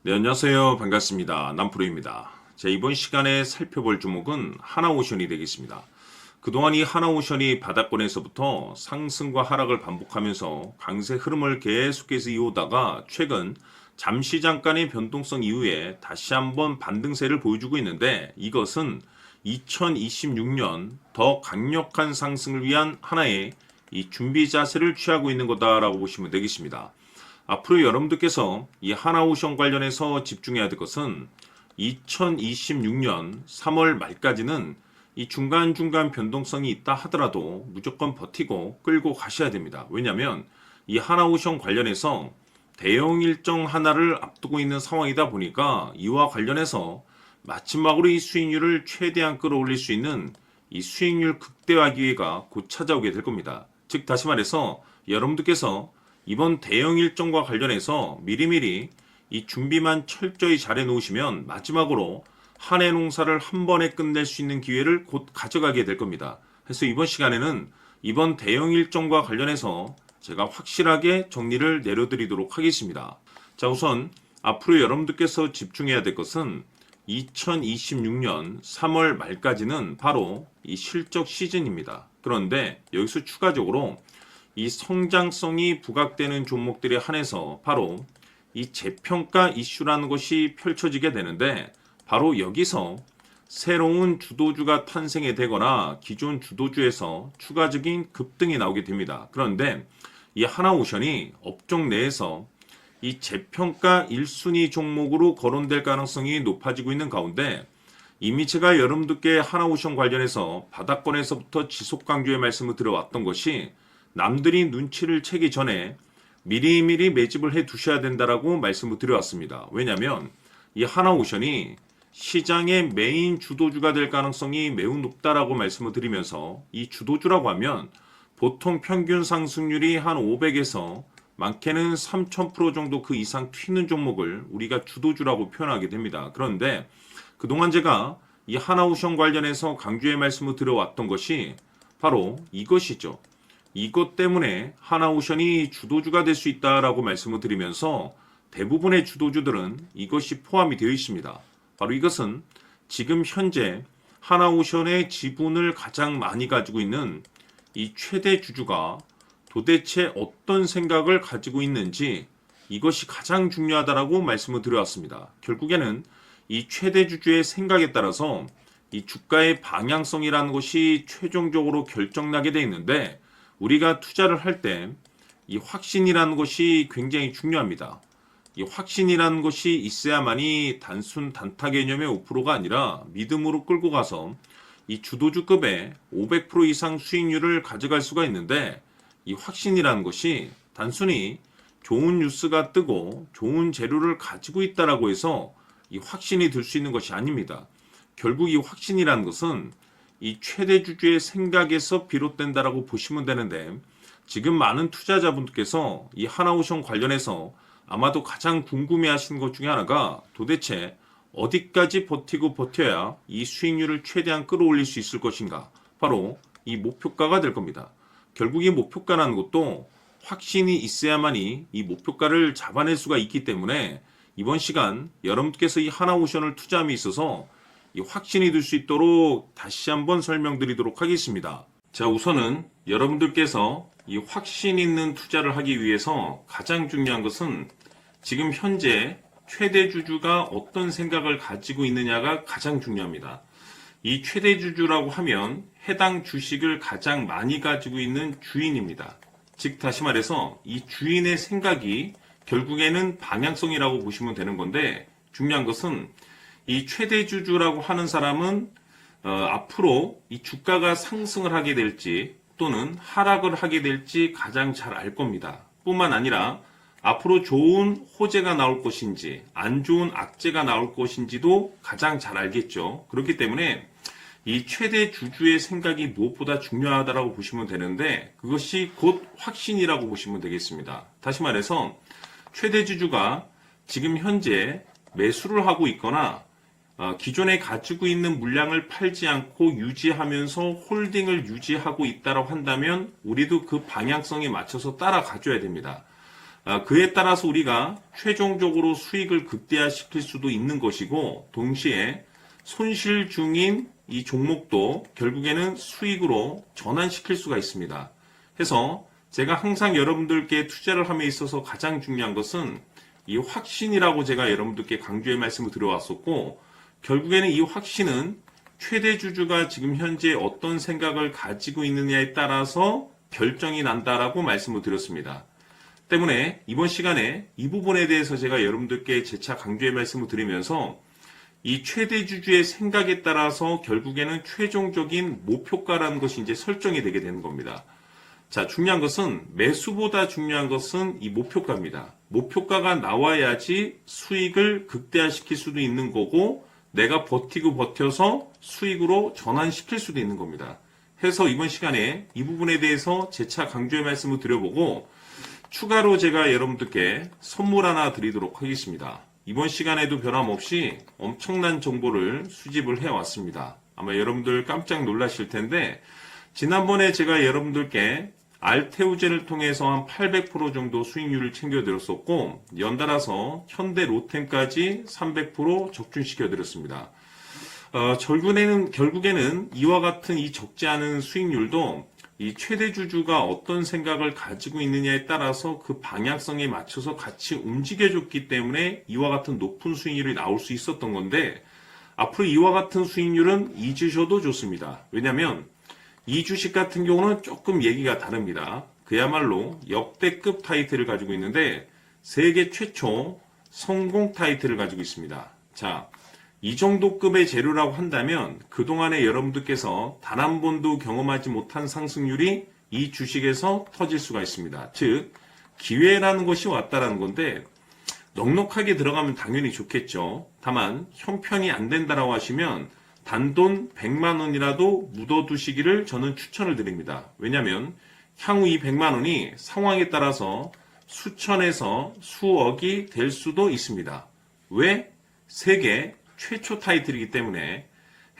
네, 안녕하세요. 반갑습니다. 남프로입니다. 자, 이번 시간에 살펴볼 종목은 하나오션이 되겠습니다. 그동안 이 하나오션이 바닥권에서부터 상승과 하락을 반복하면서 강세 흐름을 계속해서 이어오다가 최근 잠시 잠깐의 변동성 이후에 다시 한번 반등세를 보여주고 있는데, 이것은 2026년 더 강력한 상승을 위한 하나의 이 준비 자세를 취하고 있는 거다라고 보시면 되겠습니다. 앞으로 여러분들께서 이 하나오션 관련해서 집중해야 될 것은 2026년 3월 말까지는 이 중간중간 변동성이 있다 하더라도 무조건 버티고 끌고 가셔야 됩니다. 왜냐하면 이 하나오션 관련해서 대형 일정 하나를 앞두고 있는 상황이다 보니까 이와 관련해서 마지막으로 이 수익률을 최대한 끌어올릴 수 있는 이 수익률 극대화 기회가 곧 찾아오게 될 겁니다. 즉 다시 말해서 여러분들께서 이번 대형 일정과 관련해서 미리미리 이 준비만 철저히 잘해 놓으시면 마지막으로 한 해 농사를 한 번에 끝낼 수 있는 기회를 곧 가져가게 될 겁니다. 그래서 이번 시간에는 이번 대형 일정과 관련해서 제가 확실하게 정리를 내려드리도록 하겠습니다. 자, 우선 앞으로 여러분들께서 집중해야 될 것은 2026년 3월 말까지는 바로 이 실적 시즌입니다. 그런데 여기서 추가적으로 이 성장성이 부각되는 종목들에 한해서 바로 이 재평가 이슈라는 것이 펼쳐지게 되는데, 바로 여기서 새로운 주도주가 탄생이 되거나 기존 주도주에서 추가적인 급등이 나오게 됩니다. 그런데 이 하나오션이 업종 내에서 이 재평가 1순위 종목으로 거론될 가능성이 높아지고 있는 가운데, 이미 제가 여러분들께 하나오션 관련해서 바닥권에서부터 지속 강조의 말씀을 드려왔던 것이 남들이 눈치를 채기 전에 미리미리 매집을 해 두셔야 된다라고 말씀을 드려왔습니다. 왜냐하면 이 하나오션이 시장의 메인 주도주가 될 가능성이 매우 높다라고 말씀을 드리면서, 이 주도주라고 하면 보통 평균 상승률이 한 500에서 많게는 3000% 정도 그 이상 튀는 종목을 우리가 주도주라고 표현하게 됩니다. 그런데 그동안 제가 이 하나오션 관련해서 강조의 말씀을 드려왔던 것이 바로 이것이죠. 이것 때문에 하나오션이 주도주가 될 수 있다라고 말씀을 드리면서 대부분의 주도주들은 이것이 포함이 되어 있습니다. 바로 이것은 지금 현재 하나오션의 지분을 가장 많이 가지고 있는 이 최대 주주가 도대체 어떤 생각을 가지고 있는지, 이것이 가장 중요하다라고 말씀을 드려왔습니다. 결국에는 이 최대 주주의 생각에 따라서 이 주가의 방향성이라는 것이 최종적으로 결정나게 되어 있는데, 우리가 투자를 할 때 이 확신이라는 것이 굉장히 중요합니다. 이 확신이라는 것이 있어야만이 단순 단타 개념의 5%가 아니라 믿음으로 끌고 가서 이 주도주급의 500% 이상 수익률을 가져갈 수가 있는데, 이 확신이라는 것이 단순히 좋은 뉴스가 뜨고 좋은 재료를 가지고 있다라고 해서 이 확신이 들 수 있는 것이 아닙니다. 결국 이 확신이라는 것은 이 최대 주주의 생각에서 비롯된다라고 보시면 되는데, 지금 많은 투자자분들께서 이 하나오션 관련해서 아마도 가장 궁금해하시는 것 중에 하나가 도대체 어디까지 버티고 버텨야 이 수익률을 최대한 끌어올릴 수 있을 것인가, 바로 이 목표가가 될 겁니다. 결국 이 목표가라는 것도 확신이 있어야만이 이 목표가를 잡아낼 수가 있기 때문에 이번 시간 여러분께서 이 하나오션을 투자함에 있어서 이 확신이 들 수 있도록 다시 한번 설명드리도록 하겠습니다. 자, 우선은 여러분들께서 이 확신 있는 투자를 하기 위해서 가장 중요한 것은 지금 현재 최대 주주가 어떤 생각을 가지고 있느냐가 가장 중요합니다. 이 최대 주주라고 하면 해당 주식을 가장 많이 가지고 있는 주인입니다. 즉 다시 말해서 이 주인의 생각이 결국에는 방향성이라고 보시면 되는 건데, 중요한 것은 이 최대 주주라고 하는 사람은 앞으로 이 주가가 상승을 하게 될지 또는 하락을 하게 될지 가장 잘 알 겁니다. 뿐만 아니라 앞으로 좋은 호재가 나올 것인지 안 좋은 악재가 나올 것인지도 가장 잘 알겠죠. 그렇기 때문에 이 최대 주주의 생각이 무엇보다 중요하다고 보시면 되는데, 그것이 곧 확신이라고 보시면 되겠습니다. 다시 말해서 최대 주주가 지금 현재 매수를 하고 있거나 기존에 가지고 있는 물량을 팔지 않고 유지하면서 홀딩을 유지하고 있다고 한다면 우리도 그 방향성에 맞춰서 따라가줘야 됩니다. 그에 따라서 우리가 최종적으로 수익을 극대화시킬 수도 있는 것이고 동시에 손실 중인 이 종목도 결국에는 수익으로 전환시킬 수가 있습니다. 해서 제가 항상 여러분들께 투자를 함에 있어서 가장 중요한 것은 이 확신이라고 제가 여러분들께 강조의 말씀을 드려왔었고 결국에는 이 확신은 최대 주주가 지금 현재 어떤 생각을 가지고 있느냐에 따라서 결정이 난다라고 말씀을 드렸습니다. 때문에 이번 시간에 이 부분에 대해서 제가 여러분들께 재차 강조의 말씀을 드리면서 이 최대 주주의 생각에 따라서 결국에는 최종적인 목표가라는 것이 이제 설정이 되게 되는 겁니다. 자, 중요한 것은 매수보다 중요한 것은 이 목표가입니다. 목표가가 나와야지 수익을 극대화시킬 수도 있는 거고 내가 버티고 버텨서 수익으로 전환시킬 수도 있는 겁니다. 해서 이번 시간에 이 부분에 대해서 재차 강조의 말씀을 드려보고 추가로 제가 여러분들께 선물 하나 드리도록 하겠습니다. 이번 시간에도 변함없이 엄청난 정보를 수집을 해왔습니다. 아마 여러분들 깜짝 놀라실 텐데 지난번에 제가 여러분들께 알테오젠을 통해서 한 800% 정도 수익률을 챙겨드렸었고 연달아서 현대 로템까지 300% 적중시켜드렸습니다. 결국에는 이와 같은 이 적지 않은 수익률도 이 최대 주주가 어떤 생각을 가지고 있느냐에 따라서 그 방향성에 맞춰서 같이 움직여줬기 때문에 이와 같은 높은 수익률이 나올 수 있었던 건데 앞으로 이와 같은 수익률은 잊으셔도 좋습니다. 왜냐하면 이 주식 같은 경우는 조금 얘기가 다릅니다. 그야말로 역대급 타이틀을 가지고 있는데 세계 최초 성공 타이틀을 가지고 있습니다. 자, 이 정도 급의 재료라고 한다면 그동안에 여러분들께서 단 한 번도 경험하지 못한 상승률이 이 주식에서 터질 수가 있습니다. 즉 기회라는 것이 왔다라는 건데 넉넉하게 들어가면 당연히 좋겠죠. 다만 형편이 안 된다라고 하시면 단돈 100만 원이라도 묻어두시기를 저는 추천을 드립니다. 왜냐하면 향후 이 100만 원이 상황에 따라서 수천에서 수억이 될 수도 있습니다. 왜? 세계 최초 타이틀이기 때문에.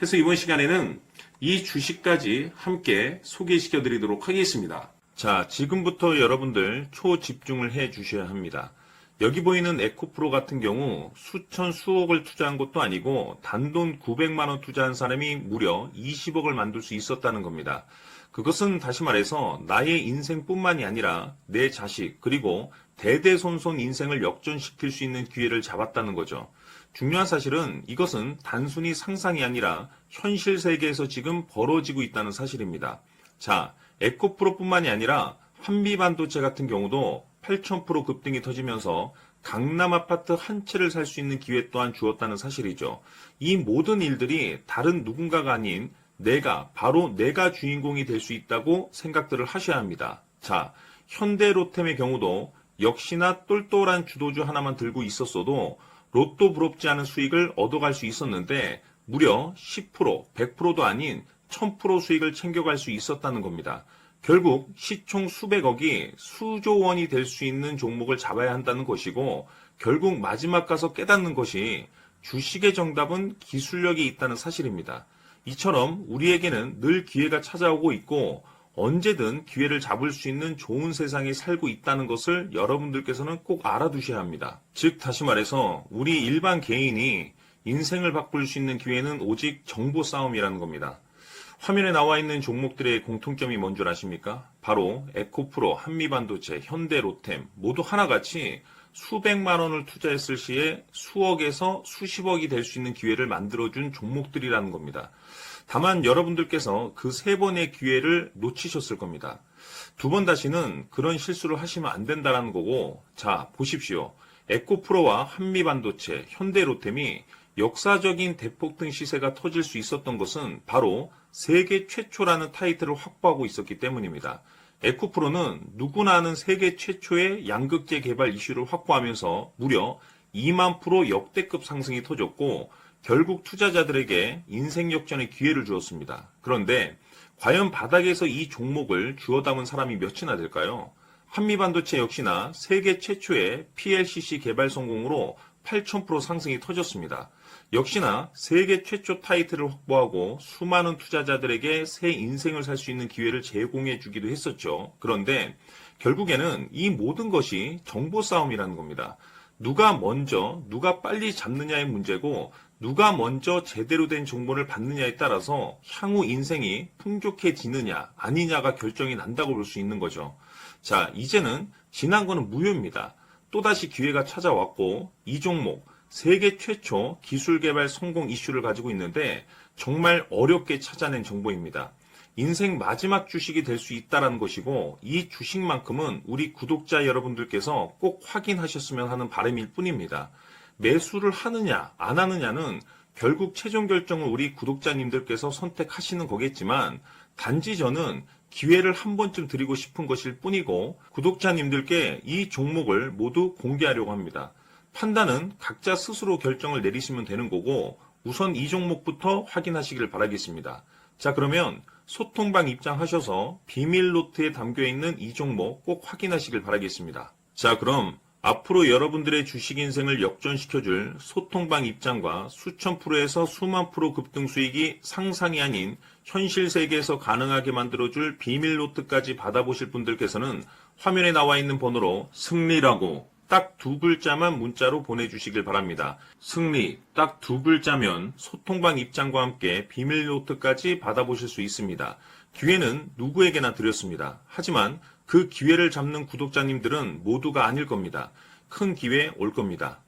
해서 이번 시간에는 이 주식까지 함께 소개시켜 드리도록 하겠습니다. 자, 지금부터 여러분들 초집중을 해 주셔야 합니다. 여기 보이는 에코프로 같은 경우 수천 수억을 투자한 것도 아니고 단돈 900만 원 투자한 사람이 무려 20억을 만들 수 있었다는 겁니다. 그것은 다시 말해서 나의 인생뿐만이 아니라 내 자식 그리고 대대손손 인생을 역전시킬 수 있는 기회를 잡았다는 거죠. 중요한 사실은 이것은 단순히 상상이 아니라 현실 세계에서 지금 벌어지고 있다는 사실입니다. 자, 에코프로뿐만이 아니라 한미반도체 같은 경우도 8,000% 급등이 터지면서 강남 아파트 한 채를 살 수 있는 기회 또한 주었다는 사실이죠. 이 모든 일들이 다른 누군가가 아닌 바로 내가 주인공이 될 수 있다고 생각들을 하셔야 합니다. 자, 현대로템의 경우도 역시나 똘똘한 주도주 하나만 들고 있었어도 로또 부럽지 않은 수익을 얻어갈 수 있었는데 무려 10%, 100%도 아닌 1000% 수익을 챙겨갈 수 있었다는 겁니다. 결국 시총 수백억이 수조 원이 될 수 있는 종목을 잡아야 한다는 것이고 결국 마지막 가서 깨닫는 것이 주식의 정답은 기술력이 있다는 사실입니다. 이처럼 우리에게는 늘 기회가 찾아오고 있고 언제든 기회를 잡을 수 있는 좋은 세상에 살고 있다는 것을 여러분들께서는 꼭 알아두셔야 합니다. 즉 다시 말해서 우리 일반 개인이 인생을 바꿀 수 있는 기회는 오직 정보 싸움이라는 겁니다. 화면에 나와 있는 종목들의 공통점이 뭔 줄 아십니까? 바로 에코프로, 한미반도체, 현대로템 모두 하나같이 수백만 원을 투자했을 시에 수억에서 수십억이 될 수 있는 기회를 만들어준 종목들이라는 겁니다. 다만 여러분들께서 그 세 번의 기회를 놓치셨을 겁니다. 두 번 다시는 그런 실수를 하시면 안 된다는 거고, 자 보십시오. 에코프로와 한미반도체, 현대로템이 역사적인 대폭등 시세가 터질 수 있었던 것은 바로 세계 최초라는 타이틀을 확보하고 있었기 때문입니다. 에코프로는 누구나 아는 세계 최초의 양극재 개발 이슈를 확보하면서 무려 2만 프로 역대급 상승이 터졌고 결국 투자자들에게 인생 역전의 기회를 주었습니다. 그런데 과연 바닥에서 이 종목을 주워 담은 사람이 몇이나 될까요? 한미반도체 역시나 세계 최초의 PLCC 개발 성공으로 8,000% 상승이 터졌습니다. 역시나 세계 최초 타이틀을 확보하고 수많은 투자자들에게 새 인생을 살 수 있는 기회를 제공해 주기도 했었죠. 그런데 결국에는 이 모든 것이 정보 싸움이라는 겁니다. 누가 먼저, 누가 빨리 잡느냐의 문제고, 누가 먼저 제대로 된 정보를 받느냐에 따라서 향후 인생이 풍족해지느냐, 아니냐가 결정이 난다고 볼 수 있는 거죠. 자, 이제는 지난 거는 무효입니다. 또다시 기회가 찾아왔고, 이 종목, 세계 최초 기술 개발 성공 이슈를 가지고 있는데, 정말 어렵게 찾아낸 정보입니다. 인생 마지막 주식이 될 수 있다는 것이고, 이 주식만큼은 우리 구독자 여러분들께서 꼭 확인하셨으면 하는 바람일 뿐입니다. 매수를 하느냐 안 하느냐는 결국 최종 결정을 우리 구독자님들께서 선택하시는 거겠지만, 단지 저는 기회를 한 번쯤 드리고 싶은 것일 뿐이고, 구독자님들께 이 종목을 모두 공개하려고 합니다. 판단은 각자 스스로 결정을 내리시면 되는 거고, 우선 이 종목부터 확인하시길 바라겠습니다. 자, 그러면 소통방 입장하셔서 비밀 노트에 담겨 있는 이 종목 꼭 확인하시길 바라겠습니다. 자, 그럼 앞으로 여러분들의 주식 인생을 역전시켜줄 소통방 입장과 수천 프로에서 수만 프로 급등 수익이 상상이 아닌 현실 세계에서 가능하게 만들어줄 비밀 노트까지 받아보실 분들께서는 화면에 나와 있는 번호로 승리라고 딱 두 글자만 문자로 보내주시길 바랍니다. 승리 딱 두 글자면 소통방 입장과 함께 비밀 노트까지 받아보실 수 있습니다. 기회는 누구에게나 드렸습니다. 하지만 그 기회를 잡는 구독자님들은 모두가 아닐 겁니다. 큰 기회 올 겁니다.